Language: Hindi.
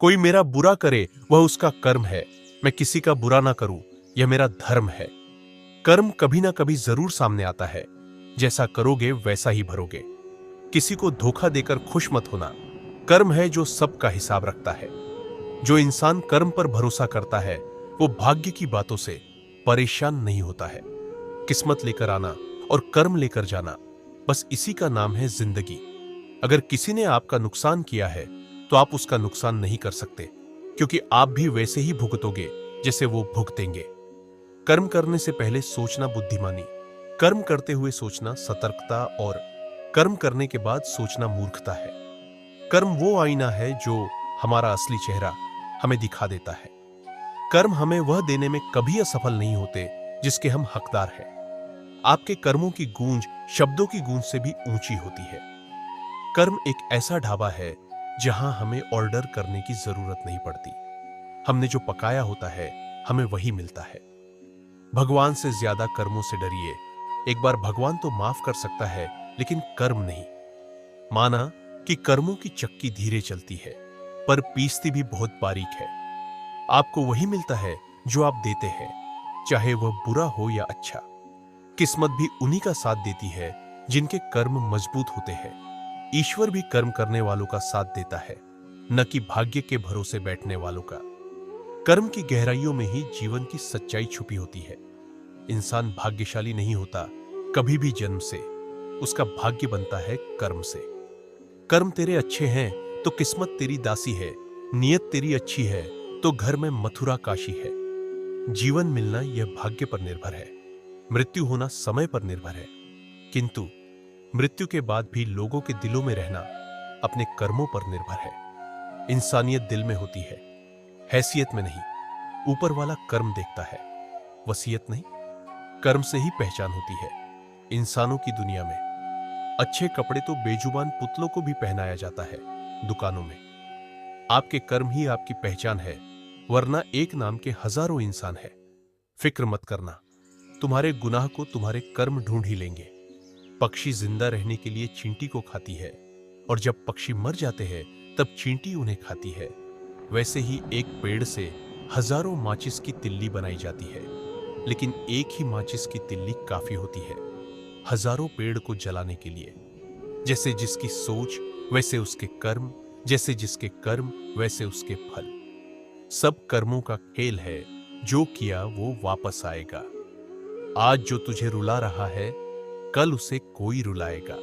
कोई मेरा बुरा करे वह उसका कर्म है, मैं किसी का बुरा ना करूं यह मेरा धर्म है। कर्म कभी ना कभी जरूर सामने आता है, जैसा करोगे वैसा ही भरोगे। किसी को धोखा देकर खुश मत होना, कर्म है जो सबका हिसाब रखता है। जो इंसान कर्म पर भरोसा करता है वो भाग्य की बातों से परेशान नहीं होता है। किस्मत लेकर आना और कर्म लेकर जाना, बस इसी का नाम है जिंदगी। अगर किसी ने आपका नुकसान किया है तो आप उसका नुकसान नहीं कर सकते, क्योंकि आप भी वैसे ही भुगतोगे जैसे वो भुगतेंगे। कर्म करने से पहले सोचना बुद्धिमानी, कर्म करते हुए सोचना सतर्कता और कर्म करने के बाद सोचना मूर्खता है। कर्म वो आईना है जो हमारा असली चेहरा हमें दिखा देता है। कर्म हमें वह देने में कभी असफल नहीं होते जिसके हम हकदार हैं। आपके कर्मों की गूंज शब्दों की गूंज से भी ऊंची होती है। कर्म एक ऐसा ढाबा है जहां हमें ऑर्डर करने की जरूरत नहीं पड़ती। हमने जो पकाया होता है हमें वही मिलता है। भगवान से ज्यादा कर्मों से डरिए। एक बार भगवान तो माफ कर सकता है, लेकिन कर्म नहीं। माना कि कर्मों की चक्की धीरे चलती है, पर पीसती भी बहुत बारीक है। आपको वही मिलता है जो आप देते हैं, चाहे वह बुरा हो या अच्छा। किस्मत भी उन्हीं का साथ देती है जिनके कर्म मजबूत होते हैं। ईश्वर भी कर्म करने वालों का साथ देता है, न कि भाग्य के भरोसे बैठने वालों का। कर्म की गहराइयों में ही जीवन की सच्चाई छुपी होती है। इंसान भाग्यशाली नहीं होता कभी भी जन्म से, उसका भाग्य बनता है कर्म से। कर्म तेरे अच्छे हैं तो किस्मत तेरी दासी है, नियत तेरी अच्छी है तो घर में मथुरा काशी है। जीवन मिलना यह भाग्य पर निर्भर है, मृत्यु होना समय पर निर्भर है। किंतु मृत्यु के बाद भी लोगों के दिलों में रहना अपने कर्मों पर निर्भर है। इंसानियत दिल में होती है, हैसियत में नहीं। ऊपर वाला कर्म देखता है, वसीयत नहीं। कर्म से ही पहचान होती है इंसानों की दुनिया में। अच्छे कपड़े तो बेजुबान पुतलों को भी पहनाया जाता है दुकानों में। आपके कर्म ही आपकी पहचान है, वरना एक नाम के हजारों इंसान है। फिक्र मत करना, तुम्हारे गुनाह को तुम्हारे कर्म ढूंढ ही लेंगे। पक्षी जिंदा रहने के लिए चींटी को खाती है, और जब पक्षी मर जाते हैं तब चींटी उन्हें खाती है। वैसे ही एक पेड़ से हजारों माचिस की तिल्ली बनाई जाती है, लेकिन एक ही माचिस की तिल्ली काफी होती है हजारों पेड़ को जलाने के लिए। जैसे जिसकी सोच वैसे उसके कर्म, जैसे जिसके कर्म वैसे उसके फल। सब कर्मों का खेल है, जो किया वो वापस आएगा। आज जो तुझे रुला रहा है कल उसे कोई रुलाएगा।